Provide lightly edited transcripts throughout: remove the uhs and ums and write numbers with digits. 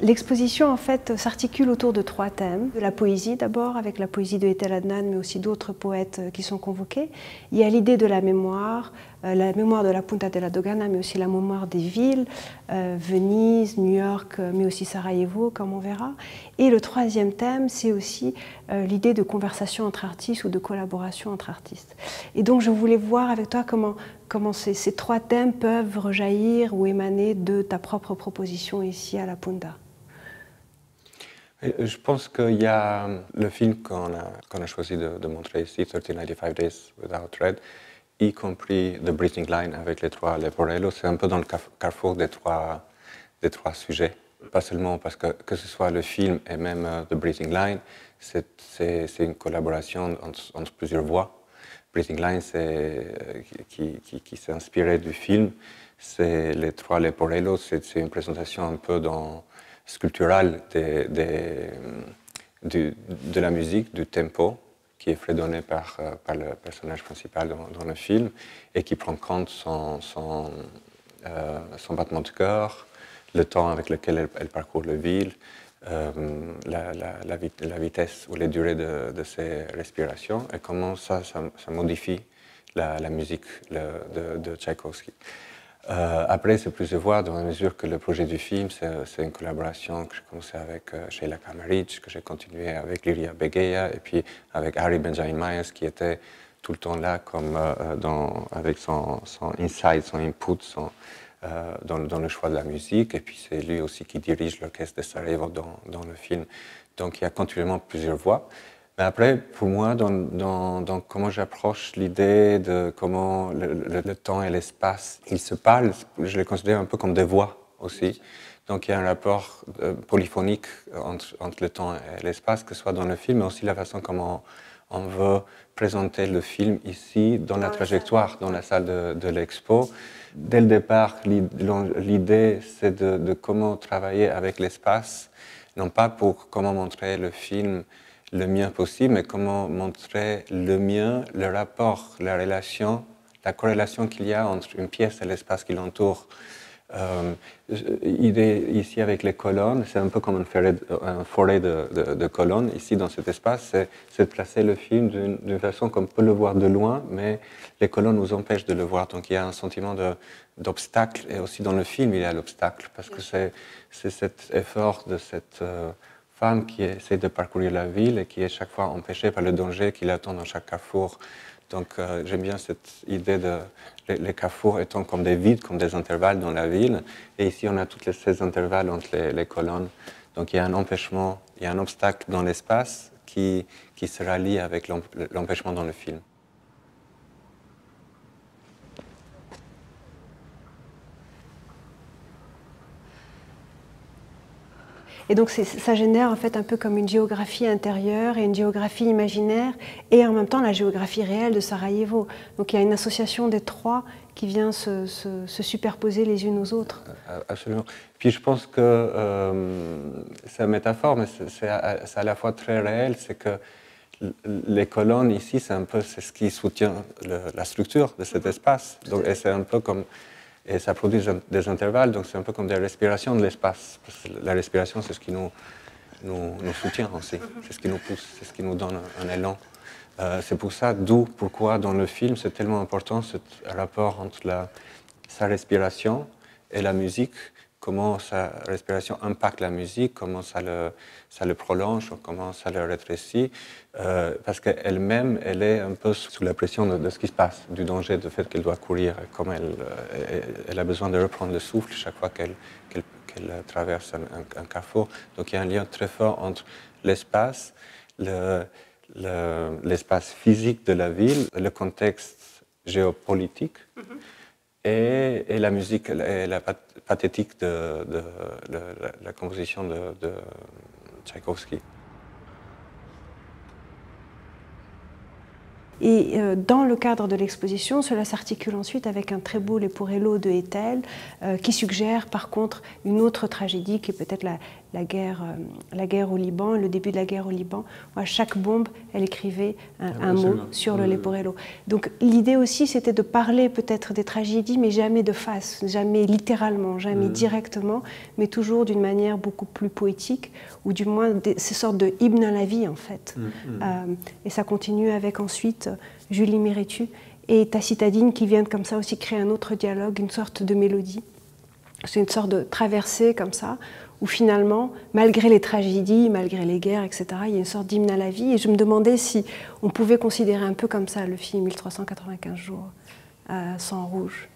L'exposition en fait s'articule autour de 3 thèmes. De la poésie d'abord, avec la poésie de Etel Adnan, mais aussi d'autres poètes qui sont convoqués. Il y a l'idée de la mémoire de la Punta de la Dogana, mais aussi la mémoire des villes, Venise, New York, mais aussi Sarajevo, comme on verra. Et le 3e thème, c'est aussi l'idée de conversation entre artistes ou de collaboration entre artistes. Et donc je voulais voir avec toi comment ces 3 thèmes peuvent rejaillir ou émaner de ta propre proposition ici à la Punta. Je pense qu'il y a le film qu'on a choisi de montrer ici, 1395 Days Without Red, y compris The Breathing Line avec les 3 Leporello, c'est un peu dans le carrefour des trois sujets. Pas seulement parce que ce soit le film et même The Breathing Line, c'est une collaboration entre plusieurs voix. Breathing Line, qui s'est inspiré du film, c'est les 3 Leporello, c'est une présentation un peu sculpturale de la musique, du tempo, qui est fredonné par le personnage principal dans le film et qui prend compte son battement de cœur, le temps avec lequel elle parcourt la ville, la vitesse ou la durée de ses respirations et comment ça modifie la musique de Tchaïkovski. Après, c'est plus de voir dans la mesure que le projet du film, c'est une collaboration que j'ai commencé avec Sheila Kamaric, que j'ai continué avec Liria Begueya et puis avec Harry Benjamin Myers qui était tout le temps là comme avec son insight, son input, dans le choix de la musique. Et puis c'est lui aussi qui dirige l'orchestre de Sarajevo dans le film. Donc il y a continuellement plusieurs voix. Mais après, pour moi, dans comment j'approche l'idée de comment le temps et l'espace, ils se parlent, je les considère un peu comme des voix aussi. Donc il y a un rapport polyphonique entre le temps et l'espace, que ce soit dans le film, mais aussi la façon comment on veut présenter le film ici, dans la trajectoire, dans la salle de l'expo. Dès le départ, l'idée, c'est de comment travailler avec l'espace, non pas pour comment montrer le film le mieux possible, mais comment montrer le mieux le rapport, la relation, la corrélation qu'il y a entre une pièce et l'espace qui l'entoure. Ici avec les colonnes, c'est un peu comme un forêt de colonnes. Ici dans cet espace, c'est de placer le film d'une façon qu'on peut le voir de loin, mais les colonnes nous empêchent de le voir. Donc il y a un sentiment d'obstacle, et aussi dans le film il y a l'obstacle, parce que c'est cet effort de cette femme qui essaie de parcourir la ville et qui est chaque fois empêchée par le danger qui l'attend dans chaque carrefour. Donc j'aime bien cette idée les carrefours étant comme des vides, comme des intervalles dans la ville. Et ici on a tous ces intervalles entre les colonnes. Donc il y a un empêchement, il y a un obstacle dans l'espace qui se rallie avec l'empêchement dans le film. Et donc ça génère en fait un peu comme une géographie intérieure et une géographie imaginaire et en même temps la géographie réelle de Sarajevo. Donc il y a une association des 3 qui vient se superposer les unes aux autres. Absolument. Puis je pense que c'est une métaphore, mais c'est à la fois très réel, c'est que les colonnes ici, c'est ce qui soutient la structure de cet espace. Donc, et c'est un peu comme... Et ça produit des intervalles, donc c'est un peu comme des respirations de l'espace. La respiration, c'est ce qui nous soutient aussi, c'est ce qui nous pousse, c'est ce qui nous donne un élan. C'est pour ça, pourquoi dans le film, c'est tellement important ce rapport entre sa respiration et la musique, comment sa respiration impacte la musique, comment ça le prolonge, comment ça le rétrécit, parce qu'elle-même, elle est un peu sous la pression de ce qui se passe, du danger, du fait qu'elle doit courir, comme elle a besoin de reprendre le souffle chaque fois qu'elle traverse un carrefour. Donc il y a un lien très fort entre l'espace, l'espace physique de la ville, le contexte géopolitique, et la musique et la pathétique de la composition de Tchaïkovski. Et dans le cadre de l'exposition, cela s'articule ensuite avec un très beau Leporello de Etel qui suggère par contre une autre tragédie qui est peut-être la guerre au Liban, le début de la guerre au Liban. Chaque bombe, elle écrivait un mot sur le Leporello. Donc l'idée aussi, c'était de parler peut-être des tragédies, mais jamais de face, jamais littéralement, jamais directement, mais toujours d'une manière beaucoup plus poétique, ou du moins ces sortes de hymnes à la vie, en fait. Et ça continue avec ensuite Julie Méritu et Ta citadine qui viennent comme ça aussi créer un autre dialogue, une sorte de mélodie. C'est une sorte de traversée comme ça, où finalement, malgré les tragédies, malgré les guerres, etc., il y a une sorte d'hymne à la vie. Et je me demandais si on pouvait considérer un peu comme ça le film 1395 jours, sans rouge.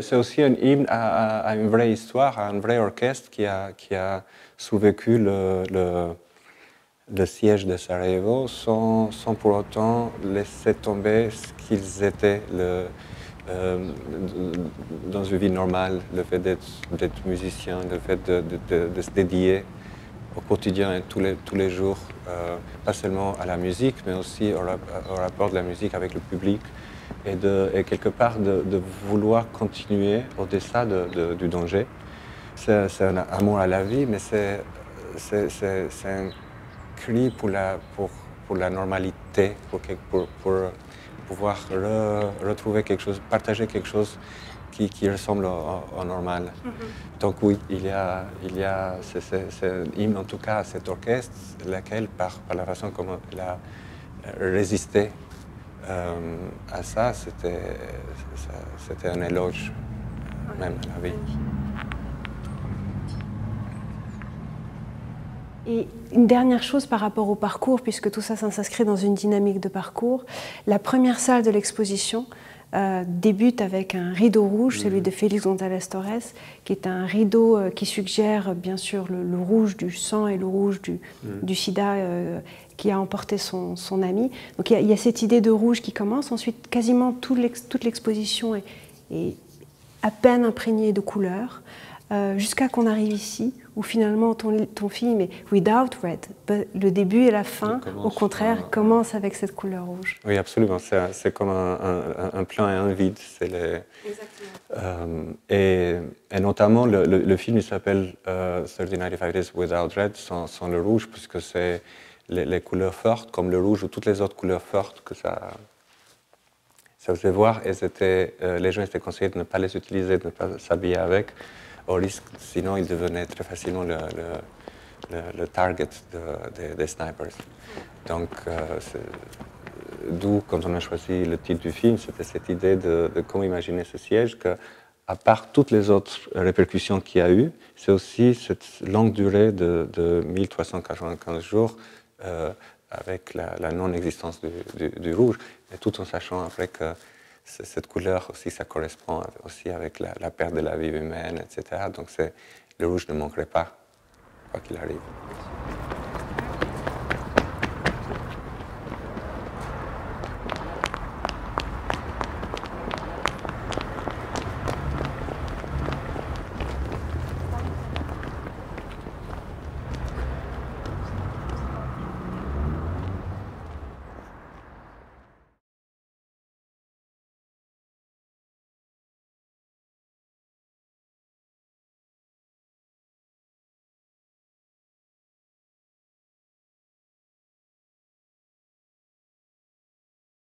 C'est aussi un hymne à une vraie histoire, à un vrai orchestre qui a survécu le siège de Sarajevo sans pour autant laisser tomber ce qu'ils étaient dans une vie normale, le fait d'être musicien, le fait de se dédier au quotidien et tous les jours, pas seulement à la musique, mais aussi au rapport de la musique avec le public, et quelque part de vouloir continuer au-delà du danger. C'est un amour à la vie, mais c'est un cri pour la normalité, pour pouvoir retrouver quelque chose, partager quelque chose qui ressemble au normal. Donc oui, il y a c'est un hymne en tout cas à cet orchestre, laquelle par la façon comme il a résisté à ça, c'était un éloge même à la vie. Et une dernière chose par rapport au parcours, puisque tout ça s'inscrit dans une dynamique de parcours, la première salle de l'exposition débute avec un rideau rouge, celui de Félix González Torres, qui est un rideau qui suggère bien sûr le rouge du sang et le rouge du sida qui a emporté son ami. Donc il y a cette idée de rouge qui commence, ensuite quasiment toute l'exposition est à peine imprégnée de couleurs, jusqu'à qu'on arrive ici, où finalement ton film est without red. Le début et la fin, au contraire, commencent avec cette couleur rouge. Oui, absolument. C'est comme un plein et un vide. Exactement. Et notamment, le film il s'appelle 3095 Days Without Red, sans le rouge, puisque c'est les couleurs fortes, comme le rouge ou toutes les autres couleurs fortes que ça faisait voir. Et les gens étaient conseillés de ne pas les utiliser, de ne pas s'habiller avec, au risque, sinon ils devenaient très facilement le target des snipers. Donc, d'où, quand on a choisi le titre du film, c'était cette idée de comment imaginer ce siège, qu'à part toutes les autres répercussions qu'il y a eu, c'est aussi cette longue durée de 1395 jours avec la non-existence du rouge, et tout en sachant après que cette couleur aussi, ça correspond aussi avec la perte de la vie humaine, etc. Donc le rouge ne manquerait pas, quoi qu'il arrive.